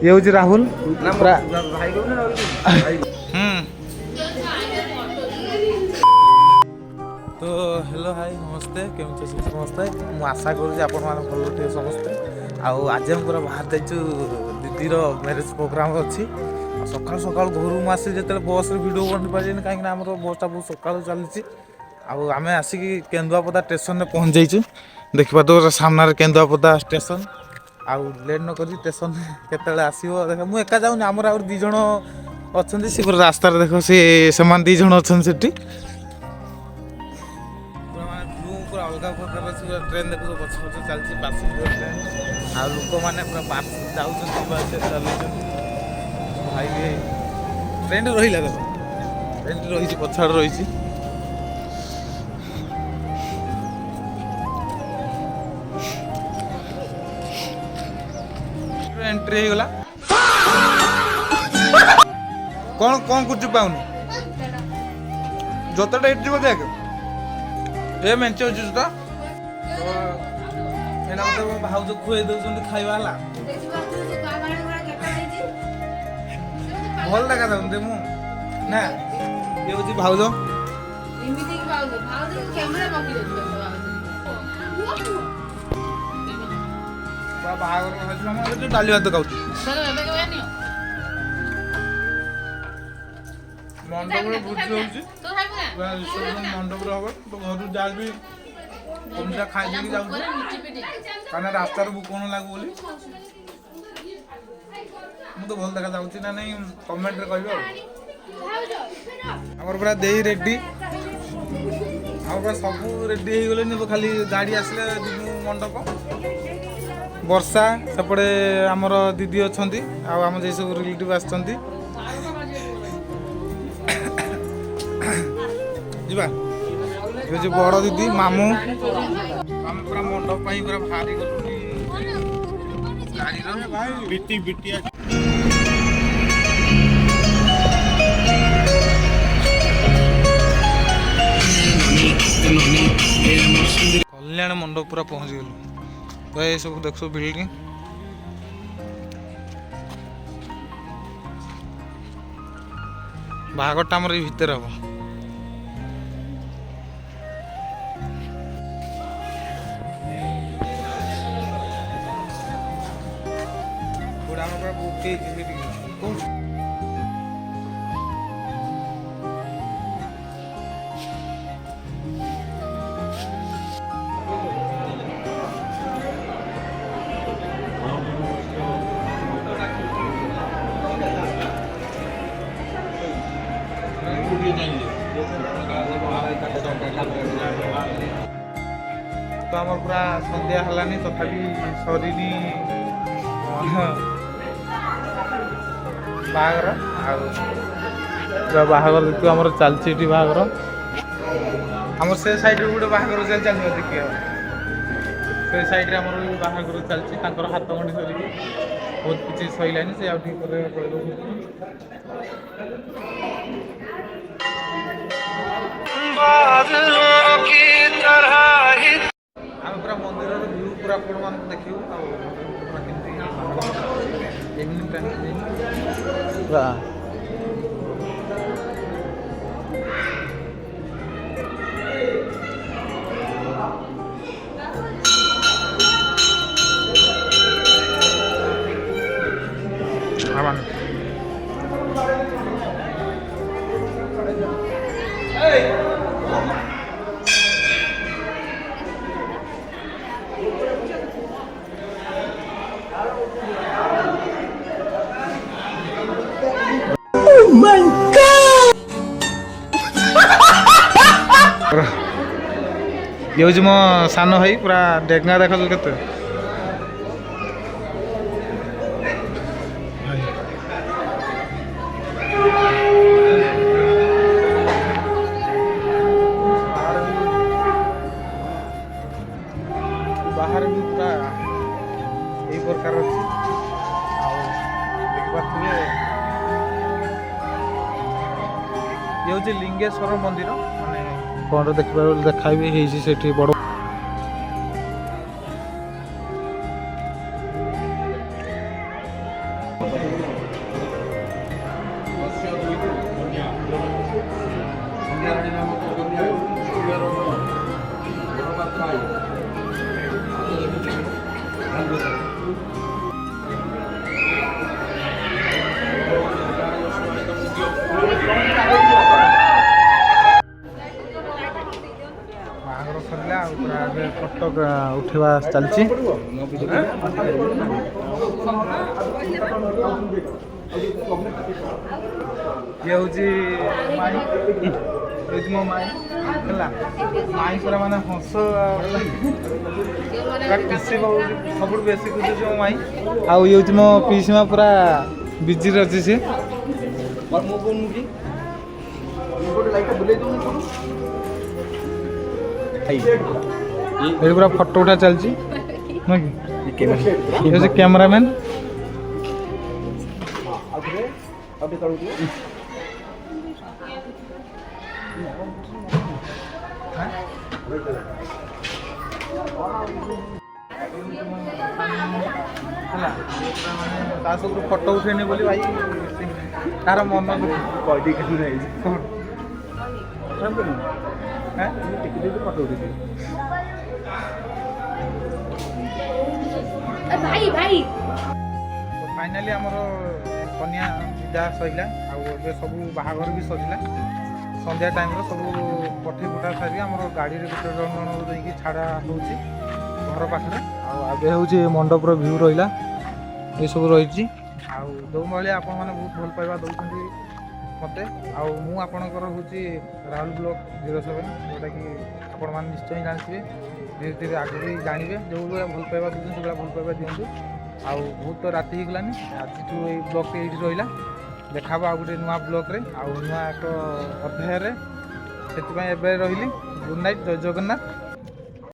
ये हूँ राहुल तो हेलो हाय नमस्ते केमी समस्ते मुझे आशा करुँच आप भल थे समस्ते आज हम पूरा बाहर जाइचु दीदीर मैरेज प्रोग्राम अच्छी सकाल सकाल घर मुझे जो बस भिडियो बन पारे कहीं आम बसटा बहुत सका चली आम आसिक केन्दुआपदा स्टेशन में पहुँच जाइचु देखा तो सामने केन्दुआपदा स्टेशन आउ लेट नक स्टेशन केत आसो देख मुझे एका जाऊनी आमर आ दीज अच्छा सी रास्ता देख सी दीज अच्छा से पूरा अलग प्रकार ट्रेन देख पछ पछ चलती पैसेंजर ट्रेन आ लोक मैंने पूरा जाऊँ भाई ट्रेन रही देख ट्रेन रही पछाड़ रही एंट्री हो गला कौन कौन कुछ पाऊन जोता एट जीव देख ए मेंचे हो जोता एना मते भाउज खुए दउछन खाइबा हला भल लगा दउन दे मु ना ये होची भाउज इमिति की भाउज कैमरा बाकी दे बाहागर हम डाली भात खाऊ मंडप बुझी मंडप हम तो घर जा भी कमजा खाई जाऊँ कहीं रास्तार भूक न लागू बोली मुझे तो भल देखा जाऊँगी ना नहीं कमेंट कह पूरा दे रेडी सब रेडी हो गले खाली गाड़ी आसले मंडप वर्षा सेपटे आमर दीदी अच्छा आम जे सब रिलेटिव आसती जी बड़ दीदी मामू आम पूरा मंडप पूरा बाहरी गलु कल्याण मंडप पूरा पहुँच गलु तो ये सब देखो बिल्डिंग बाहागरटा आमर भितर हम तो आम पूरा सन्ध्या हलानी तथापि सरीनी बाहागर बाहागर देखिए आम चलती बाहागर आम से साइड गोटे बाहागर चलती देखिए से साइड आम बाहागर चलती हाथ गंडी सर बहुत किसी सैलानी से आम पूरा मंदिर व्यू पूरा आपण देखू ये हूँ मो सान भाई पूरा डेगा देख के बाहर भी पूरा यही प्रकार अच्छी ये हूँ लिंगेश्वर मंदिर माने कौन देखिए देखा भी से बड़ ବାହାଘର ସରିଲା ଆଉ ପୁରା ଏବେ ଫଟୋ ଉଠିବା ଚାଲିଛି। ଇଏ ହେଉଛି ମାଇଁ, ହେଉଛି ମୋ ମାଇଁ ହେଲା। ମାଇଁ ପୁରା ମାନେ ହସ ପୁରା ଖୁସି ହେଉଛି, ସବୁଠୁ ବେଶୀ ଖୁସି ହେଉଛି ମୋ ମାଇଁ। ଆଉ ଇଏ ହେଉଛି ମୋ ପିଇସି ମା, ପୁରା ବିଜିରେ ଅଛି ସିଏ। ଏଠି ପୁରା ଫଟୋ ଉଠା ଚାଲିଛି ନୁହେଁ କି? ଇଏ ହେଉଛି କ୍ୟାମେରାମ୍ୟାନ୍। ହେଲା ତା ସବୁରୁ ଫଟୋ ଉଠେଇନି ବୋଲି ଭାଇ ତାର ମନ କହିଦେଇକି ଫଟୋ ଉଠେଇଛି। ଫାଇନାଲି ଆମର କନ୍ୟା ବିଦା ସରିଲା ଆଉ ଏବେ ସବୁ ବାହାଘର ବି ସରିଲା। ସନ୍ଧ୍ୟା ଟାଇମ୍ରେ ସବୁ ପଠେଇ ପୁଠା ସାରି ଆମର ଗାଡ଼ିରେ ଗୋଟେ ଜଣ ଯାଇକି ଛାଡ଼ା ହେଉଛି ଘର ପାଖରେ। ଆଉ ଏବେ ହେଉଛି ମଣ୍ଡପର ଭ୍ୟୁ ରହିଲା, ଏସବୁ ରହିଛି। ଆଉ ଯେଉଁଭଳି ଆପଣମାନେ ବହୁତ ଭଲ ପାଇବା ଦେଉଛନ୍ତି ମୋତେ। ଆଉ ମୁଁ ଆପଣଙ୍କର ହେଉଛି ରାହୁଲ ବ୍ଲଗ୍ 07, ଯେଉଁଟାକି ଆପଣମାନେ ନିଶ୍ଚୟ ଜାଣିଥିବେ, ଧୀରେ ଧୀରେ ଆଗକୁ ବି ଜାଣିବେ। ଯେଉଁଭଳିଆ ଭଲ ପାଇବା ଦେଉଛନ୍ତି ସେଇଭଳିଆ ଭଲ ପାଇବା ଦିଅନ୍ତୁ। ଆଉ ବହୁତ ତ ରାତି ହେଇଗଲାନି, ଆଜିଠୁ ଏଇ ବ୍ଲଗ୍ଟି ଏଇଠି ରହିଲା। ଦେଖା ହେବ ଆଉ ଗୋଟେ ନୂଆ ବ୍ଲଗ୍ରେ ଆଉ ନୂଆ ଏକ ଅଧ୍ୟାୟରେ। ସେଥିପାଇଁ ଏବେ ରହିଲି। ଗୁଡ୍ ନାଇଟ୍, ଜୟ ଜଗନ୍ନାଥ।